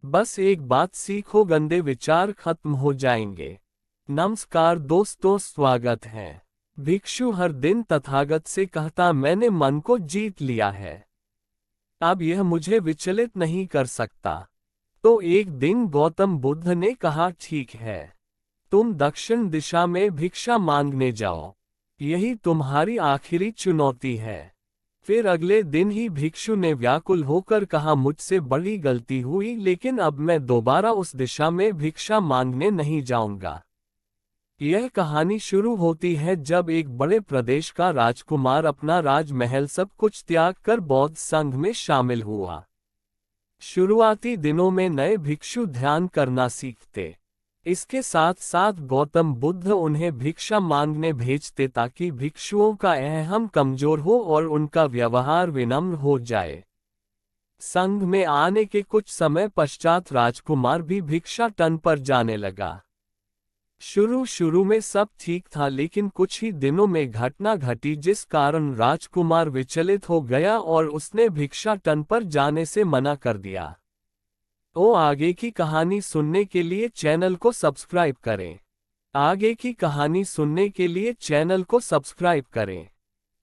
बस एक बात सीखो, गंदे विचार खत्म हो जाएंगे। नमस्कार दोस्तों, स्वागत है। भिक्षु हर दिन तथागत से कहता, मैंने मन को जीत लिया है, अब यह मुझे विचलित नहीं कर सकता। तो एक दिन गौतम बुद्ध ने कहा, ठीक है, तुम दक्षिण दिशा में भिक्षा मांगने जाओ, यही तुम्हारी आखिरी चुनौती है। फिर अगले दिन ही भिक्षु ने व्याकुल होकर कहा, मुझसे बड़ी गलती हुई, लेकिन अब मैं दोबारा उस दिशा में भिक्षा मांगने नहीं जाऊंगा। यह कहानी शुरू होती है जब एक बड़े प्रदेश का राजकुमार अपना राजमहल सब कुछ त्याग कर बौद्ध संघ में शामिल हुआ। शुरुआती दिनों में नए भिक्षु ध्यान करना सीखते। इसके साथ साथ गौतम बुद्ध उन्हें भिक्षा मांगने भेजते ताकि भिक्षुओं का अहम कमजोर हो और उनका व्यवहार विनम्र हो जाए। संघ में आने के कुछ समय पश्चात राजकुमार भी भिक्षाटन पर जाने लगा। शुरू शुरू में सब ठीक था, लेकिन कुछ ही दिनों में घटना घटी जिस कारण राजकुमार विचलित हो गया और उसने भिक्षाटन पर जाने से मना कर दिया। तो आगे की कहानी सुनने के लिए चैनल को सब्सक्राइब करें। आगे की कहानी सुनने के लिए चैनल को सब्सक्राइब करें।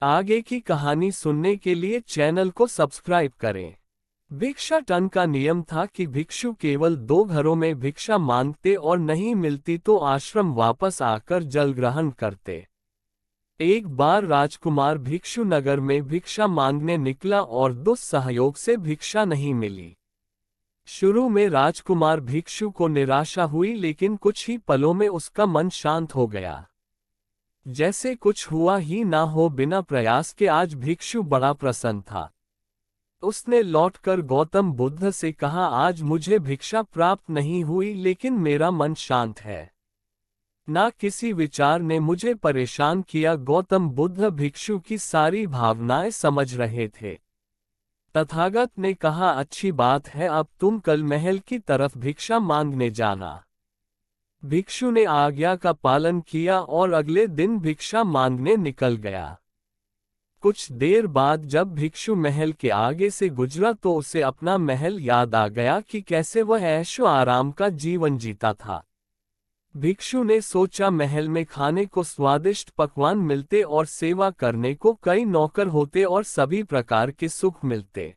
आगे की कहानी सुनने के लिए चैनल को सब्सक्राइब करें। भिक्षाटन का नियम था कि भिक्षु केवल 2 घरों में भिक्षा मांगते और नहीं मिलती तो आश्रम वापस आकर जल ग्रहण करते। एक बार राजकुमार भिक्षु नगर में भिक्षा मांगने निकला और दुस्सहयोग से भिक्षा नहीं मिली। शुरू में राजकुमार भिक्षु को निराशा हुई, लेकिन कुछ ही पलों में उसका मन शांत हो गया, जैसे कुछ हुआ ही ना हो। बिना प्रयास के आज भिक्षु बड़ा प्रसन्न था। उसने लौटकर गौतम बुद्ध से कहा, आज मुझे भिक्षा प्राप्त नहीं हुई, लेकिन मेरा मन शांत है। ना किसी विचार ने मुझे परेशान किया। गौतम बुद्ध भिक्षु की सारी भावनाएं समझ रहे थे। तथागत ने कहा, अच्छी बात है, अब तुम कल महल की तरफ भिक्षा मांगने जाना। भिक्षु ने आज्ञा का पालन किया और अगले दिन भिक्षा मांगने निकल गया। कुछ देर बाद जब भिक्षु महल के आगे से गुजरा तो उसे अपना महल याद आ गया कि कैसे वह ऐशो आराम का जीवन जीता था। भिक्षु ने सोचा, महल में खाने को स्वादिष्ट पकवान मिलते और सेवा करने को कई नौकर होते और सभी प्रकार के सुख मिलते।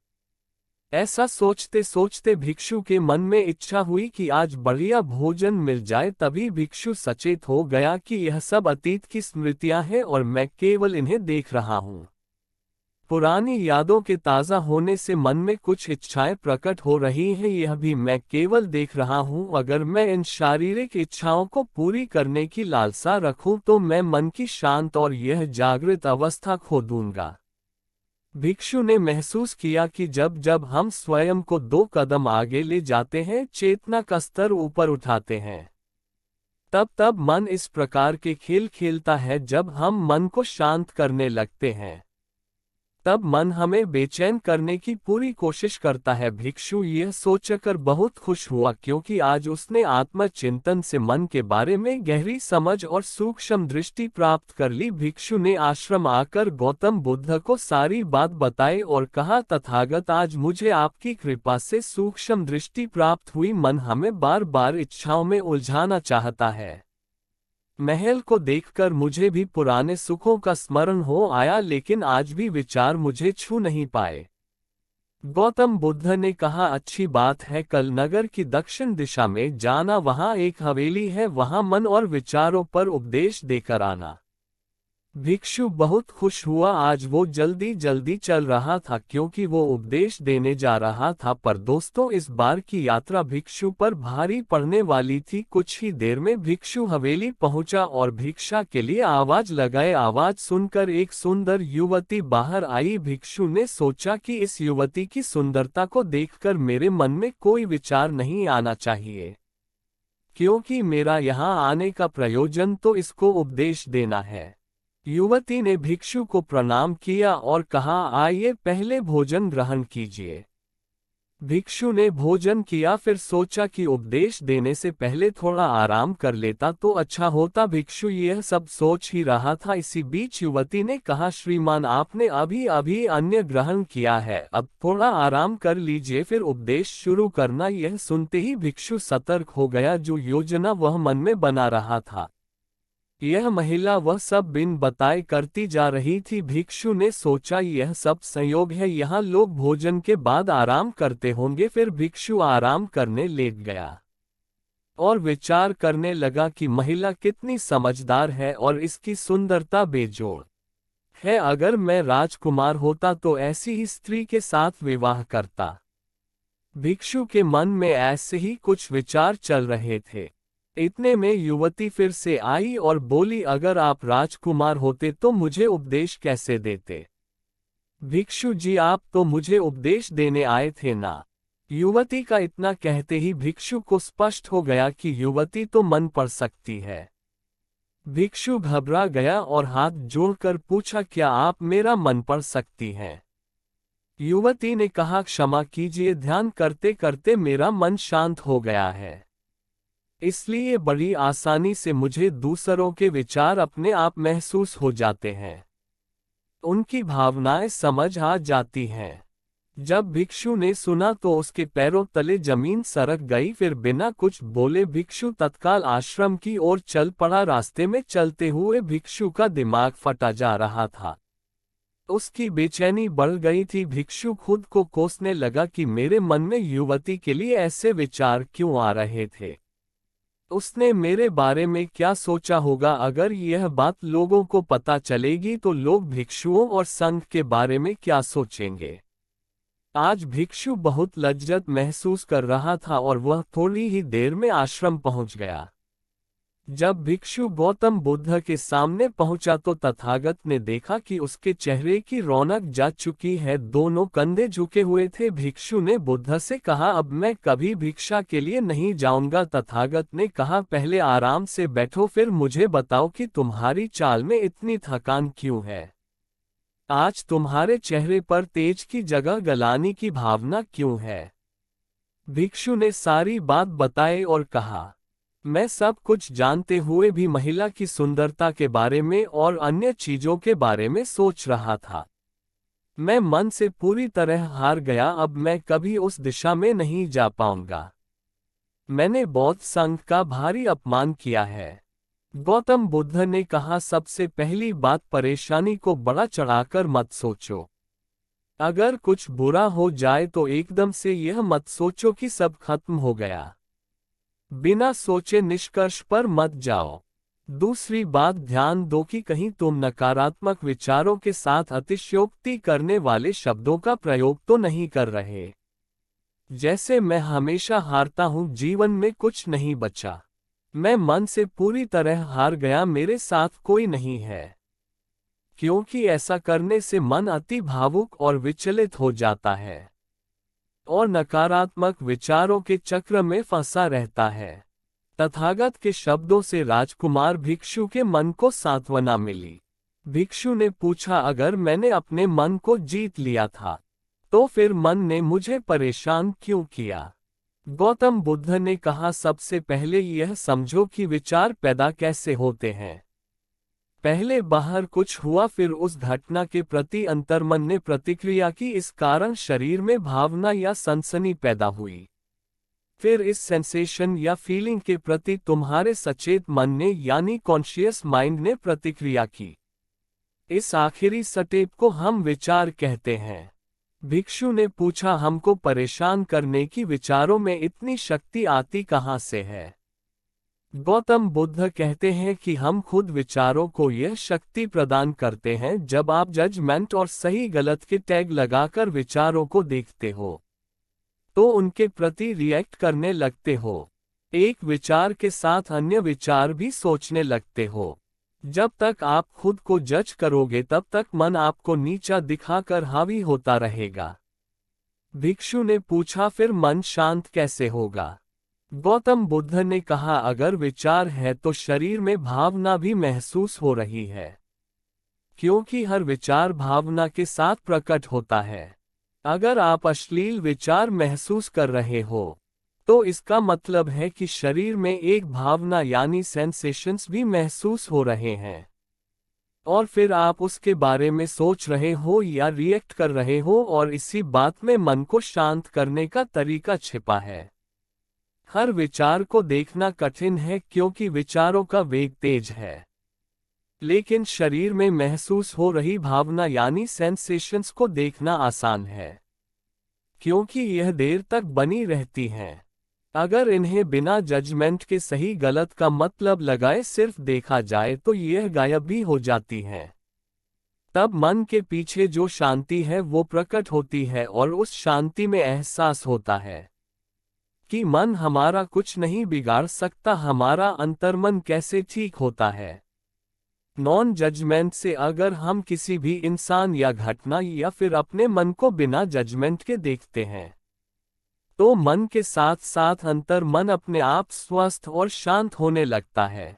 ऐसा सोचते सोचते भिक्षु के मन में इच्छा हुई कि आज बढ़िया भोजन मिल जाए। तभी भिक्षु सचेत हो गया कि यह सब अतीत की स्मृतियां हैं और मैं केवल इन्हें देख रहा हूं। पुरानी यादों के ताज़ा होने से मन में कुछ इच्छाएं प्रकट हो रही हैं, यह भी मैं केवल देख रहा हूं। अगर मैं इन शारीरिक इच्छाओं को पूरी करने की लालसा रखूं तो मैं मन की शांत और यह जागृत अवस्था खो दूंगा। भिक्षु ने महसूस किया कि जब जब हम स्वयं को 2 कदम आगे ले जाते हैं, चेतना का स्तर ऊपर उठाते हैं, तब तब मन इस प्रकार के खेल खेलता है। जब हम मन को शांत करने लगते हैं, तब मन हमें बेचैन करने की पूरी कोशिश करता है। भिक्षु यह सोचकर बहुत खुश हुआ, क्योंकि आज उसने आत्मचिंतन से मन के बारे में गहरी समझ और सूक्ष्म दृष्टि प्राप्त कर ली। भिक्षु ने आश्रम आकर गौतम बुद्ध को सारी बात बताई और कहा, तथागत, आज मुझे आपकी कृपा से सूक्ष्म दृष्टि प्राप्त हुई। मन हमें बार बार इच्छाओं में उलझाना चाहता है। महल को देखकर मुझे भी पुराने सुखों का स्मरण हो आया, लेकिन आज भी विचार मुझे छू नहीं पाए। गौतम बुद्ध ने कहा, अच्छी बात है, कल नगर की दक्षिण दिशा में जाना, वहां एक हवेली है, वहां मन और विचारों पर उपदेश देकर आना। भिक्षु बहुत खुश हुआ। आज वो जल्दी जल्दी चल रहा था क्योंकि वो उपदेश देने जा रहा था। पर दोस्तों, इस बार की यात्रा भिक्षु पर भारी पड़ने वाली थी। कुछ ही देर में भिक्षु हवेली पहुंचा और भिक्षा के लिए आवाज लगाए। आवाज सुनकर एक सुंदर युवती बाहर आई। भिक्षु ने सोचा कि इस युवती की सुंदरता को देखकर मेरे मन में कोई विचार नहीं आना चाहिए, क्योंकि मेरा यहाँ आने का प्रयोजन तो इसको उपदेश देना है। युवती ने भिक्षु को प्रणाम किया और कहा, आइए पहले भोजन ग्रहण कीजिए। भिक्षु ने भोजन किया, फिर सोचा कि उपदेश देने से पहले थोड़ा आराम कर लेता तो अच्छा होता। भिक्षु यह सब सोच ही रहा था, इसी बीच युवती ने कहा, श्रीमान आपने अभी अभी अन्न ग्रहण किया है, अब थोड़ा आराम कर लीजिए फिर उपदेश शुरू करना। यह सुनते ही भिक्षु सतर्क हो गया, जो योजना वह मन में बना रहा था यह महिला वह सब बिन बताए करती जा रही थी। भिक्षु ने सोचा यह सब संयोग है, यहाँ लोग भोजन के बाद आराम करते होंगे। फिर भिक्षु आराम करने लेट गया और विचार करने लगा कि महिला कितनी समझदार है और इसकी सुंदरता बेजोड़ है। अगर मैं राजकुमार होता तो ऐसी ही स्त्री के साथ विवाह करता। भिक्षु के मन में ऐसे ही कुछ विचार चल रहे थे। इतने में युवती फिर से आई और बोली, अगर आप राजकुमार होते तो मुझे उपदेश कैसे देते? भिक्षु जी, आप तो मुझे उपदेश देने आए थे ना। युवती का इतना कहते ही भिक्षु को स्पष्ट हो गया कि युवती तो मन पढ़ सकती है। भिक्षु घबरा गया और हाथ जोड़कर पूछा, क्या आप मेरा मन पढ़ सकती हैं? युवती ने कहा, क्षमा कीजिए, ध्यान करते करते मेरा मन शांत हो गया है, इसलिए बड़ी आसानी से मुझे दूसरों के विचार अपने आप महसूस हो जाते हैं, उनकी भावनाएं समझ आ जाती हैं। जब भिक्षु ने सुना तो उसके पैरों तले जमीन सरक गई। फिर बिना कुछ बोले भिक्षु तत्काल आश्रम की ओर चल पड़ा। रास्ते में चलते हुए भिक्षु का दिमाग फटा जा रहा था, उसकी बेचैनी बढ़ गई थी। भिक्षु खुद को कोसने लगा कि मेरे मन में युवती के लिए ऐसे विचार क्यों आ रहे थे। उसने मेरे बारे में क्या सोचा होगा? अगर यह बात लोगों को पता चलेगी तो लोग भिक्षुओं और संघ के बारे में क्या सोचेंगे? आज भिक्षु बहुत लज्जत महसूस कर रहा था और वह थोड़ी ही देर में आश्रम पहुंच गया। जब भिक्षु गौतम बुद्ध के सामने पहुंचा तो तथागत ने देखा कि उसके चेहरे की रौनक जा चुकी है, दोनों कंधे झुके हुए थे। भिक्षु ने बुद्ध से कहा, अब मैं कभी भिक्षा के लिए नहीं जाऊंगा। तथागत ने कहा, पहले आराम से बैठो, फिर मुझे बताओ कि तुम्हारी चाल में इतनी थकान क्यों है? आज तुम्हारे चेहरे पर तेज की जगह गलानी की भावना क्यों है? भिक्षु ने सारी बात बताई और कहा, मैं सब कुछ जानते हुए भी महिला की सुंदरता के बारे में और अन्य चीजों के बारे में सोच रहा था। मैं मन से पूरी तरह हार गया, अब मैं कभी उस दिशा में नहीं जा पाऊंगा। मैंने बौद्ध संघ का भारी अपमान किया है। गौतम बुद्ध ने कहा, सबसे पहली बात, परेशानी को बड़ा चढ़ाकर मत सोचो। अगर कुछ बुरा हो जाए तो एकदम से यह मत सोचो कि सब खत्म हो गया। बिना सोचे निष्कर्ष पर मत जाओ। दूसरी बात, ध्यान दो कि कहीं तुम नकारात्मक विचारों के साथ अतिशयोक्ति करने वाले शब्दों का प्रयोग तो नहीं कर रहे। जैसे मैं हमेशा हारता हूं, जीवन में कुछ नहीं बचा। मैं मन से पूरी तरह हार गया, मेरे साथ कोई नहीं है। क्योंकि ऐसा करने से मन अति भावुक और विचलित हो जाता है और नकारात्मक विचारों के चक्र में फंसा रहता है। तथागत के शब्दों से राजकुमार भिक्षु के मन को सांत्वना मिली। भिक्षु ने पूछा, अगर मैंने अपने मन को जीत लिया था तो फिर मन ने मुझे परेशान क्यों किया? गौतम बुद्ध ने कहा, सबसे पहले यह समझो कि विचार पैदा कैसे होते हैं। पहले बाहर कुछ हुआ, फिर उस घटना के प्रति अंतर्मन ने प्रतिक्रिया की, इस कारण शरीर में भावना या सनसनी पैदा हुई। फिर इस सेंसेशन या फीलिंग के प्रति तुम्हारे सचेत मन ने यानी कॉन्शियस माइंड ने प्रतिक्रिया की। इस आखिरी स्टेप को हम विचार कहते हैं। भिक्षु ने पूछा, हमको परेशान करने की विचारों में इतनी शक्ति आती कहाँ से है? गौतम बुद्ध कहते हैं कि हम खुद विचारों को यह शक्ति प्रदान करते हैं। जब आप जजमेंट और सही गलत के टैग लगाकर विचारों को देखते हो तो उनके प्रति रिएक्ट करने लगते हो। एक विचार के साथ अन्य विचार भी सोचने लगते हो। जब तक आप खुद को जज करोगे तब तक मन आपको नीचा दिखाकर हावी होता रहेगा। भिक्षु ने पूछा, फिर मन शांत कैसे होगा? गौतम बुद्ध ने कहा, अगर विचार है तो शरीर में भावना भी महसूस हो रही है, क्योंकि हर विचार भावना के साथ प्रकट होता है। अगर आप अश्लील विचार महसूस कर रहे हो, तो इसका मतलब है कि शरीर में एक भावना यानी सेंसेशंस भी महसूस हो रहे हैं। और फिर आप उसके बारे में सोच रहे हो या रिएक्ट कर रहे हो, और इसी बात में मन को शांत करने का तरीका छिपा है। हर विचार को देखना कठिन है क्योंकि विचारों का वेग तेज है, लेकिन शरीर में महसूस हो रही भावना यानी सेंसेशंस को देखना आसान है, क्योंकि यह देर तक बनी रहती हैं। अगर इन्हें बिना जजमेंट के सही गलत का मतलब लगाए सिर्फ देखा जाए तो यह गायब भी हो जाती हैं। तब मन के पीछे जो शांति है वो प्रकट होती है, और उस शांति में एहसास होता है कि मन हमारा कुछ नहीं बिगाड़ सकता, हमारा अंतर्मन कैसे ठीक होता है। नॉन जजमेंट से अगर हम किसी भी इंसान या घटना या फिर अपने मन को बिना जजमेंट के देखते हैं, तो मन के साथ साथ अंतर्मन अपने आप स्वस्थ और शांत होने लगता है।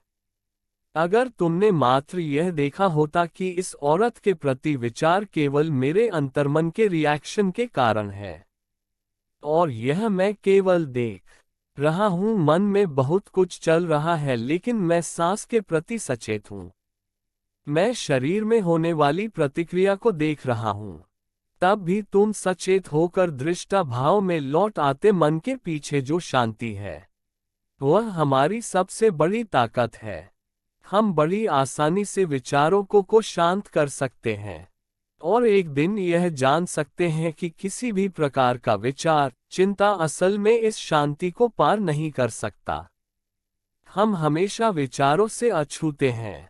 अगर तुमने मात्र यह देखा होता कि इस औरत के प्रति विचार केवल मेरे अंतर्मन के रिएक्शन के कारण है, और यह मैं केवल देख रहा हूं, मन में बहुत कुछ चल रहा है लेकिन मैं सांस के प्रति सचेत हूं, मैं शरीर में होने वाली प्रतिक्रिया को देख रहा हूं, तब भी तुम सचेत होकर दृष्टा भाव में लौट आते। मन के पीछे जो शांति है वह हमारी सबसे बड़ी ताकत है। हम बड़ी आसानी से विचारों को शांत कर सकते हैं, और एक दिन यह जान सकते हैं कि किसी भी प्रकार का विचार, चिंता असल में इस शांति को पार नहीं कर सकता। हम हमेशा विचारों से अछूते हैं।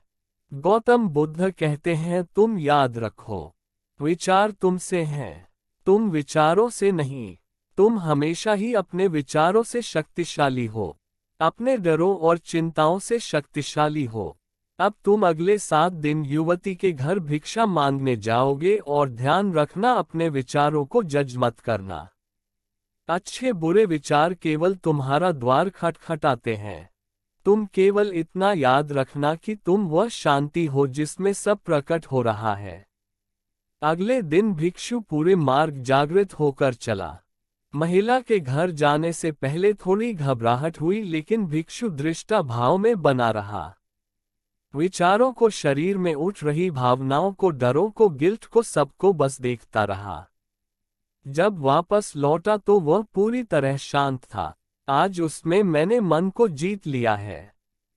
गौतम बुद्ध कहते हैं, तुम याद रखो, विचार तुमसे हैं, तुम विचारों से नहीं। तुम हमेशा ही अपने विचारों से शक्तिशाली हो, अपने डरों और चिंताओं से शक्तिशाली हो। अब तुम अगले 7 दिन युवती के घर भिक्षा मांगने जाओगे, और ध्यान रखना अपने विचारों को जज मत करना। अच्छे बुरे विचार केवल तुम्हारा द्वार खटखटाते हैं। तुम केवल इतना याद रखना कि तुम वह शांति हो जिसमें सब प्रकट हो रहा है। अगले दिन भिक्षु पूरे मार्ग जागृत होकर चला। महिला के घर जाने से पहले थोड़ी घबराहट हुई, लेकिन भिक्षु दृष्टा भाव में बना रहा। विचारों को, शरीर में उठ रही भावनाओं को, डरों को, गिल्ट को, सबको बस देखता रहा। जब वापस लौटा तो वह पूरी तरह शांत था। आज उसमें मैंने मन को जीत लिया है।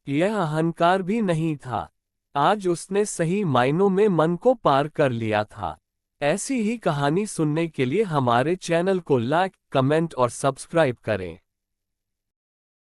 यह अहंकार भी नहीं था। आज उसने सही मायनों में मन को पार कर लिया था। ऐसी ही कहानी सुनने के लिए हमारे चैनल को लाइक, कमेंट और सब्सक्राइब करें।